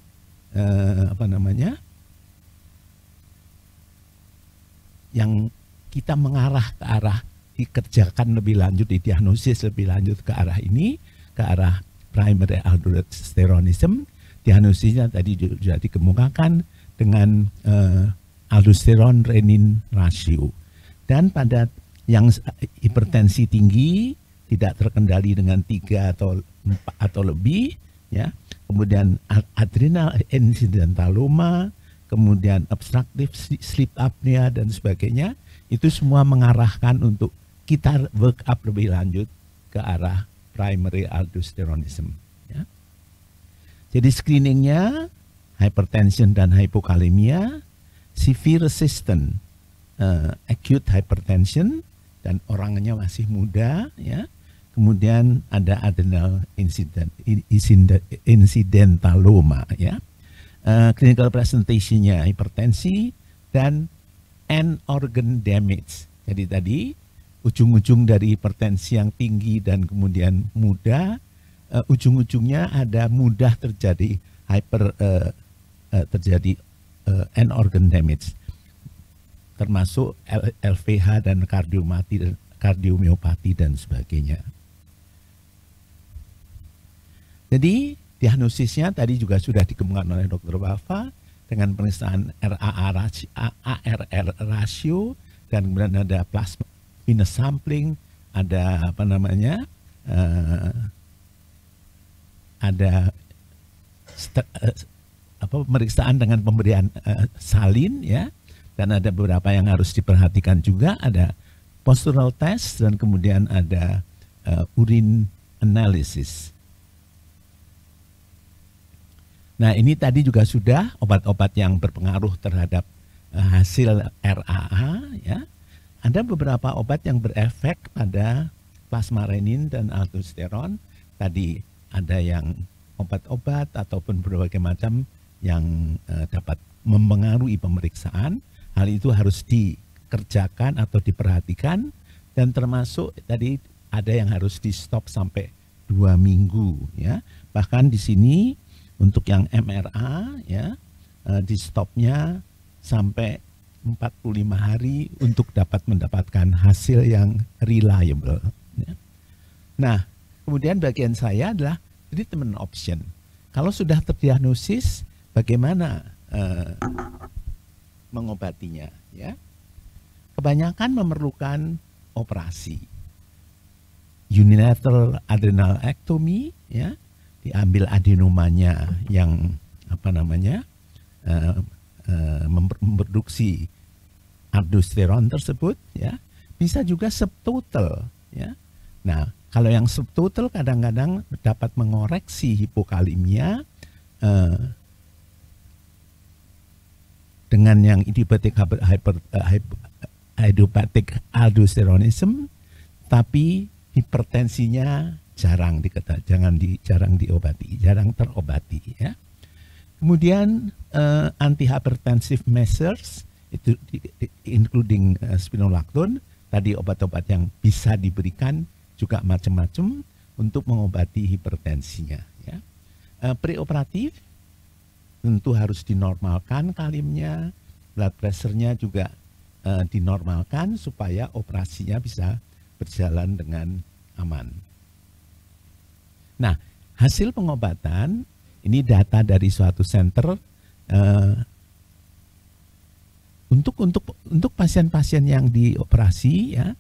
yang kita mengarah ke arah dikerjakan lebih lanjut, didiagnosis lebih lanjut ke arah ini, ke arah primary aldosteronism. Diagnosisnya tadi sudah dikemukakan dengan aldosteron renin ratio. Dan pada yang hipertensi tinggi tidak terkendali dengan 3 atau lebih ya. Kemudian adrenal incidentaloma, kemudian obstructive sleep apnea dan sebagainya, itu semua mengarahkan untuk kita work up lebih lanjut ke arah primary aldosteronism. Ya. Jadi screeningnya hypertension dan hypokalemia, severe resistant acute hypertension dan orangnya masih muda, ya. Kemudian ada adrenal incidentaloma, ya. Clinical presentation-nya hipertensi dan end organ damage. Jadi tadi ujung-ujung dari hipertensi yang tinggi dan kemudian muda, ujung-ujungnya ada mudah terjadi end organ damage, termasuk LVH dan kardiomiopati dan sebagainya. Jadi diagnosisnya tadi juga sudah dikemukakan oleh Dr. Wafa dengan pemeriksaan ARR ratio dan kemudian ada plasma venous sampling, ada ada pemeriksaan dengan pemberian salin, ya, dan ada beberapa yang harus diperhatikan juga, ada postural test dan kemudian ada urine analysis. Nah, ini tadi juga sudah obat-obat yang berpengaruh terhadap hasil RAA, ya. Ada beberapa obat yang berefek pada plasma renin dan aldosteron. Tadi ada yang obat-obat ataupun berbagai macam yang dapat mempengaruhi pemeriksaan. Hal itu harus dikerjakan atau diperhatikan, dan termasuk tadi ada yang harus di stop sampai 2 minggu, ya. Bahkan di sini untuk yang MRA, ya, di stopnya sampai 45 hari untuk dapat mendapatkan hasil yang reliable, ya. Nah, kemudian bagian saya adalah treatment option. Kalau sudah terdiagnosis, bagaimana mengobatinya, ya? Kebanyakan memerlukan operasi unilateral adrenalectomy, ya, diambil adenomanya yang memproduksi aldosteron tersebut, ya. Bisa juga subtotal, ya. Nah, kalau yang subtotal kadang-kadang dapat mengoreksi hipokalemia dengan yang idiopathic aldosteronism, tapi hipertensinya jarang terobati, ya. Kemudian antihypertensive measures itu including spironolactone, tadi obat-obat yang bisa diberikan juga macam-macam untuk mengobati hipertensinya, ya. Preoperatif tentu harus dinormalkan kalimnya, blood pressure-nya juga dinormalkan supaya operasinya bisa berjalan dengan aman. Nah, hasil pengobatan ini data dari suatu center untuk pasien-pasien yang dioperasi, ya,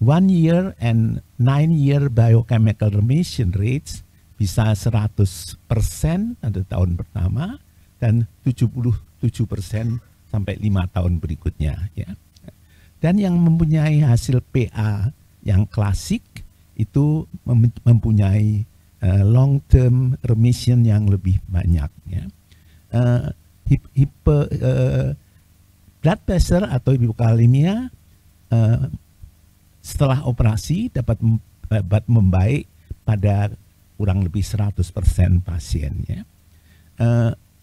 1 year and 9 year biochemical remission rates bisa 100% pada tahun pertama dan 77% sampai 5 tahun berikutnya, ya. Dan yang mempunyai hasil PA yang klasik itu mempunyai long term remission yang lebih banyak, ya. Blood pressure atau hipokalemia setelah operasi dapat membaik pada kurang lebih 100% pasien, ya.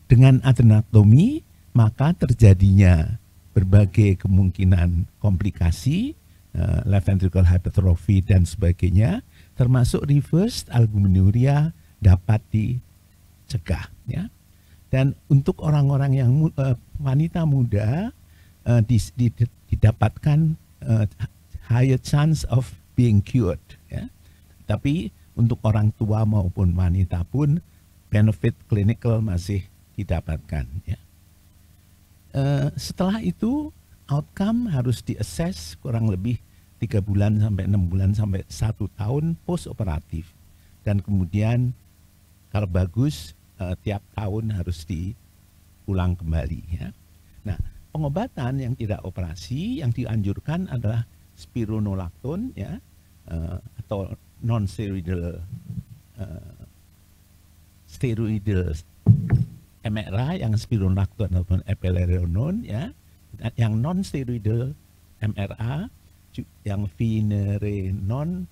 Dengan adrenektomi maka terjadinya berbagai kemungkinan komplikasi, left ventricular hypertrophy dan sebagainya, termasuk reversed albuminuria dapat dicegah, ya. Dan untuk orang-orang yang wanita muda didapatkan higher chance of being cured, ya. Tapi untuk orang tua maupun wanita pun benefit clinical masih didapatkan, ya. Setelah itu outcome harus diassess kurang lebih 3 bulan sampai 6 bulan sampai 1 tahun post operatif, dan kemudian kalau bagus tiap tahun harus diulang kembali, ya. Nah, pengobatan yang tidak operasi yang dianjurkan adalah spironolakton ya, atau non steroidal steroidal MRA yang spironolakton ataupun eplerenone ya, yang non steroidal MRA yang finerenone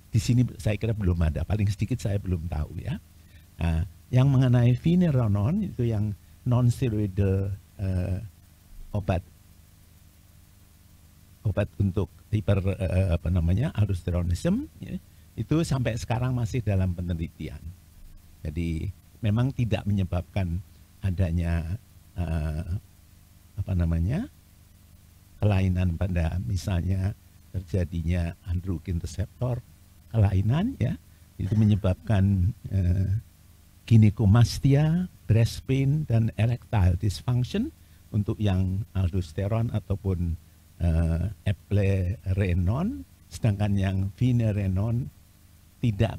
di sini saya kira belum ada, paling sedikit saya belum tahu ya. Nah, yang mengenai finerenone itu yang non steroidal obat untuk aldosteronisme ya, itu sampai sekarang masih dalam penelitian. Jadi memang tidak menyebabkan adanya kelainan pada misalnya terjadinya androgen reseptor kelainan ya, itu menyebabkan ginekomastia, breast pain dan erectile dysfunction untuk yang aldosteron ataupun eplerenone, sedangkan yang finerenone tidak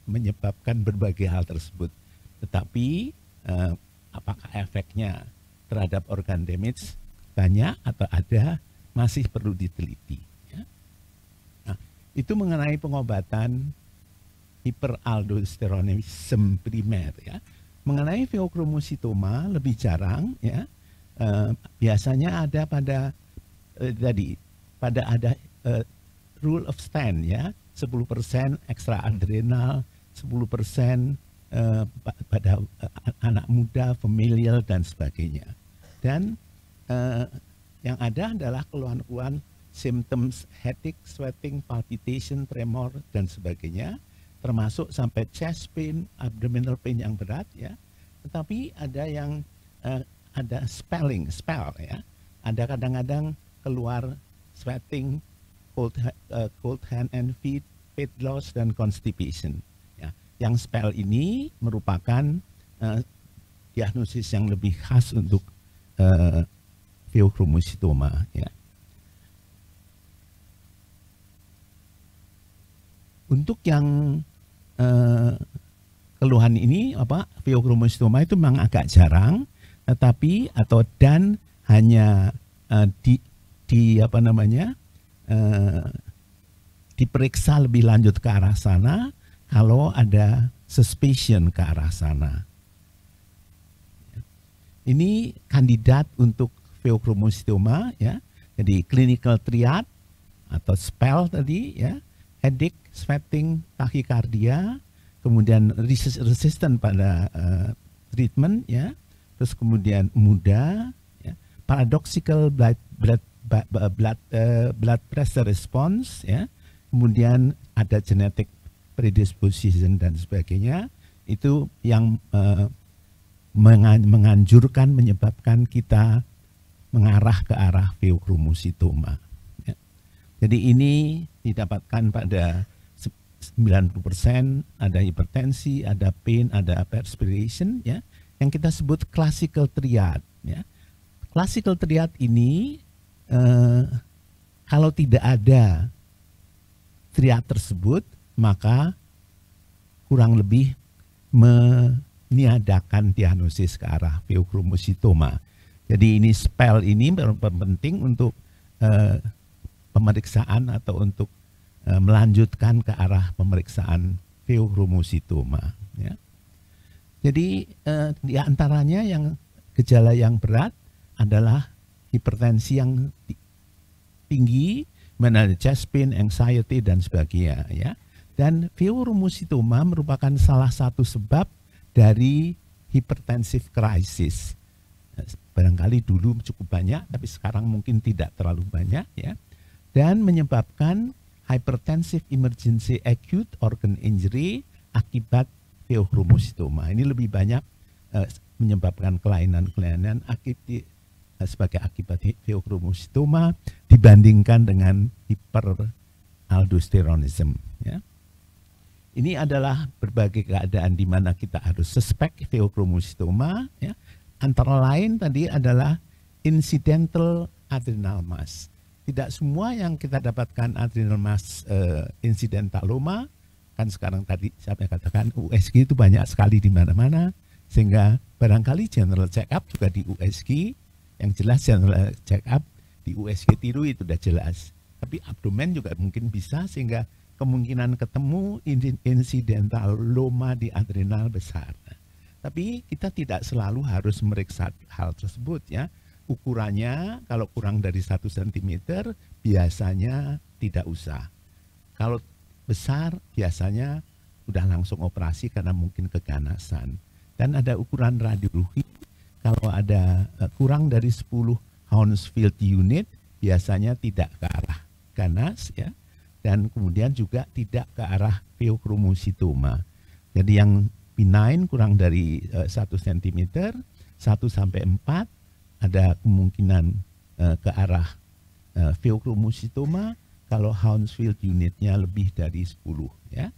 menyebabkan berbagai hal tersebut. Tetapi apakah efeknya terhadap organ damage banyak atau ada, masih perlu diteliti. Ya. Nah, itu mengenai pengobatan hiperaldosteronisme primer ya. Mengenai feokromositoma lebih jarang ya. Biasanya ada pada ada rule of 10 ya, 10% ekstra adrenal, 10% pada anak muda, familial dan sebagainya. Dan yang ada adalah keluhan-keluhan symptoms headache, sweating, palpitation, tremor dan sebagainya, termasuk sampai chest pain, abdominal pain yang berat ya. Tetapi ada yang ada spell ya. Ada kadang-kadang keluar sweating, cold hand and feet, weight loss dan constipation. Ya. Yang spell ini merupakan diagnosis yang lebih khas untuk feokromositoma ya. Untuk yang keluhan ini feokromositoma itu memang agak jarang, tetapi hanya diperiksa lebih lanjut ke arah sana kalau ada suspicion ke arah sana. Ini kandidat untuk feokromositoma ya. Jadi clinical triad atau spell tadi ya, headache, sweating, tachycardia, kemudian resistant pada treatment ya, terus kemudian muda ya, paradoxical blood pressure response ya, kemudian ada genetic predisposition dan sebagainya. Itu yang menganjurkan, menyebabkan kita mengarah ke arah feokromositoma ya. Jadi ini didapatkan pada 90%, ada hipertensi, ada pain, ada perspiration ya, yang kita sebut classical triad ya. Classical triad ini kalau tidak ada triad tersebut, maka kurang lebih meniadakan diagnosis ke arah feokromositoma. Jadi ini spell ini penting untuk pemeriksaan atau untuk melanjutkan ke arah pemeriksaan feokromositoma ya. Jadi di antaranya yang gejala yang berat adalah hipertensi yang tinggi, mana chest pain, anxiety dan sebagainya ya. Dan feokromositoma merupakan salah satu sebab dari hypertensive crisis. Barangkali dulu cukup banyak, tapi sekarang mungkin tidak terlalu banyak ya. Dan menyebabkan hypertensive emergency acute organ injury akibat feokromositoma. Ini lebih banyak menyebabkan kelainan-kelainan sebagai akibat feokromositoma dibandingkan dengan hiperaldosteronisme ya. Ini adalah berbagai keadaan di mana kita harus suspek feokromositoma ya. Antara lain tadi adalah incidental adrenal mass. Tidak semua yang kita dapatkan adrenal mass incidentaloma, kan sekarang tadi saya katakan USG itu banyak sekali di mana-mana. Sehingga barangkali general check up juga di USG, yang jelas general check up di USG tiru itu sudah jelas. Tapi abdomen juga mungkin bisa, sehingga kemungkinan ketemu insidental loma di adrenal besar. Tapi kita tidak selalu harus meriksa hal tersebut ya. Ukurannya kalau kurang dari 1 cm biasanya tidak usah. Kalau besar biasanya udah langsung operasi karena mungkin keganasan. Dan ada ukuran radiologi, kalau ada kurang dari 10 Hounsfield unit biasanya tidak ke arah ganas ya. Dan kemudian juga tidak ke arah feokromositoma. Jadi yang benign kurang dari 1 cm, 1 sampai 4 ada kemungkinan ke arah feokromositoma. Kalau Hounsfield unitnya lebih dari 10 ya.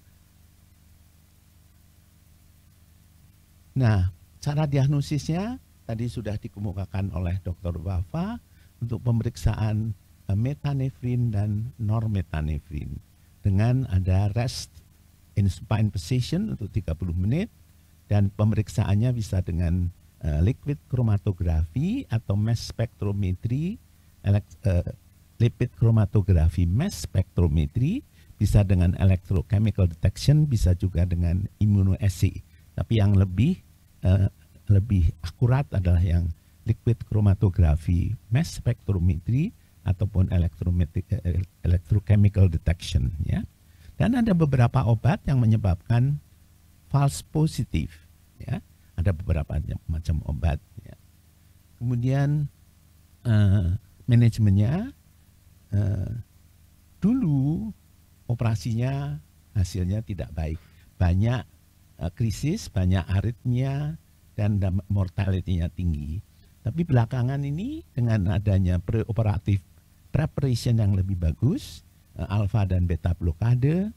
Nah, cara diagnosisnya tadi sudah dikemukakan oleh Dr. Wafa untuk pemeriksaan metanefrin dan normetanefrin dengan ada rest in supine position untuk 30 menit dan pemeriksaannya bisa dengan liquid chromatografi atau mass spectrometry, lipid chromatografi mass spectrometry, bisa dengan electrochemical detection, bisa juga dengan immunoassay. Tapi yang lebih akurat adalah yang liquid chromatografi mass spectrometry ataupun electrochemical detection ya. Dan ada beberapa obat yang menyebabkan false positive ya. Ada beberapa macam obat ya. Kemudian manajemennya dulu operasinya hasilnya tidak baik. Banyak krisis, banyak aritmia, dan mortality-nya tinggi. Tapi belakangan ini dengan adanya preoperatif preparation yang lebih bagus, alfa dan beta blokade,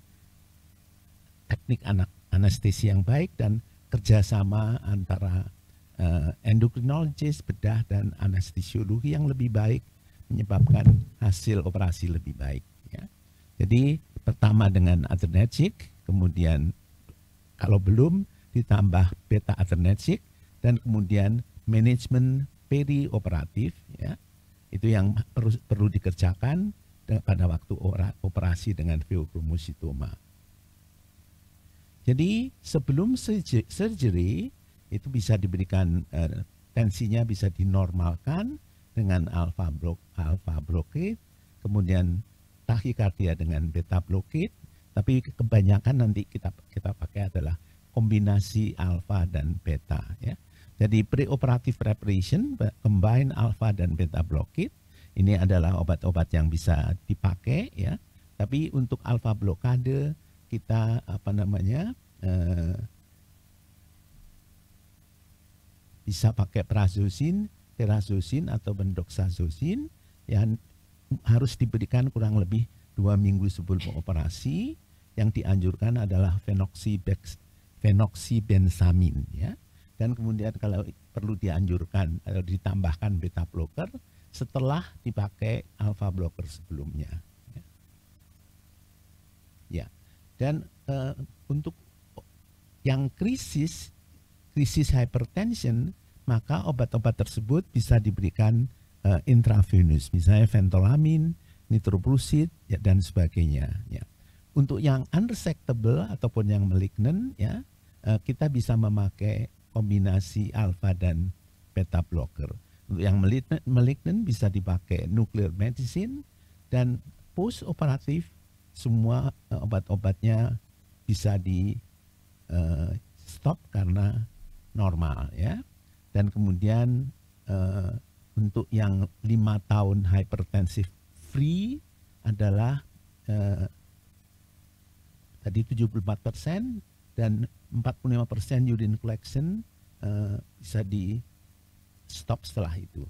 teknik anestesi yang baik, dan kerjasama antara endokrinologis, bedah, dan anestesiologi yang lebih baik menyebabkan hasil operasi lebih baik. Ya. Jadi pertama dengan adrenergic, kemudian kalau belum ditambah beta adrenergic, dan kemudian manajemen perioperatif ya. Itu yang perlu dikerjakan pada waktu operasi dengan feokromositoma. Jadi sebelum surgery itu bisa diberikan tensinya bisa dinormalkan dengan alfa blockade, kemudian tahikardia dengan beta blockade. Tapi kebanyakan nanti kita pakai adalah kombinasi alfa dan beta ya. Jadi preoperative preparation combine alfa dan beta blockade. Ini adalah obat-obat yang bisa dipakai ya. Tapi untuk alfa blokade kita bisa pakai prazosin, terazosin atau bendoxazosin yang harus diberikan kurang lebih 2 minggu sebelum operasi. Yang dianjurkan adalah fenoxibenzamin ya. Dan kemudian kalau perlu dianjurkan atau ditambahkan beta blocker setelah dipakai alpha blocker sebelumnya. Ya. Dan untuk yang krisis hypertension, maka obat-obat tersebut bisa diberikan intravenous, misalnya ventolamin, nitroprusid ya, dan sebagainya. Ya. Untuk yang unresectable ataupun yang malignant ya, kita bisa memakai kombinasi alfa dan beta blocker. Untuk yang malignant bisa dipakai nuclear medicine, dan post operatif semua obat-obatnya bisa di stop karena normal ya. Dan kemudian untuk yang 5 tahun hypertensive free adalah tadi 74% dan 45% urine collection bisa di stop setelah itu.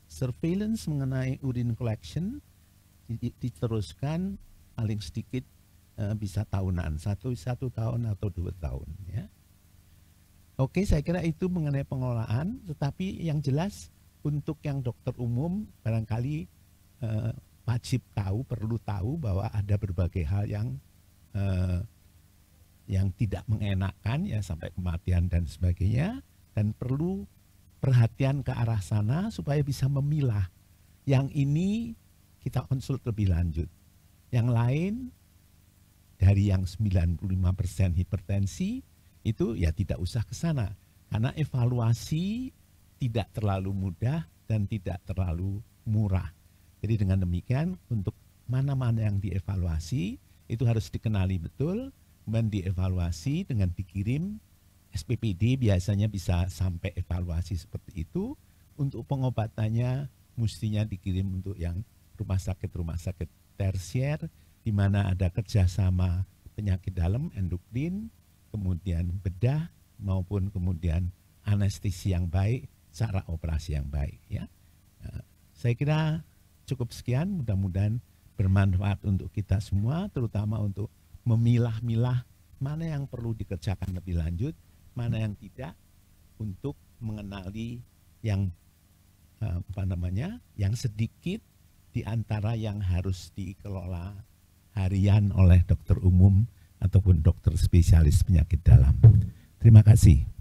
Surveillance mengenai urine collection diteruskan paling sedikit bisa tahunan, satu tahun atau 2 tahun ya. Oke, saya kira itu mengenai pengelolaan, tetapi yang jelas untuk yang dokter umum barangkali wajib tahu, perlu tahu bahwa ada berbagai hal yang yang tidak mengenakan ya sampai kematian dan sebagainya, dan perlu perhatian ke arah sana supaya bisa memilah. Yang ini kita konsult lebih lanjut. Yang lain dari yang 95% hipertensi itu ya tidak usah ke sana karena evaluasi tidak terlalu mudah dan tidak terlalu murah. Jadi dengan demikian untuk mana-mana yang dievaluasi itu harus dikenali betul, kemudian dievaluasi dengan dikirim Sp.PD, biasanya bisa sampai evaluasi seperti itu. Untuk pengobatannya mestinya dikirim untuk yang rumah sakit tersier di mana ada kerjasama penyakit dalam, endokrin, kemudian bedah maupun kemudian anestesi yang baik, cara operasi yang baik ya. Saya kira cukup sekian, mudah-mudahan bermanfaat untuk kita semua, terutama untuk memilah-milah mana yang perlu dikerjakan lebih lanjut, mana yang tidak, untuk mengenali yang yang sedikit di antara yang harus dikelola harian oleh dokter umum ataupun dokter spesialis penyakit dalam. Terima kasih.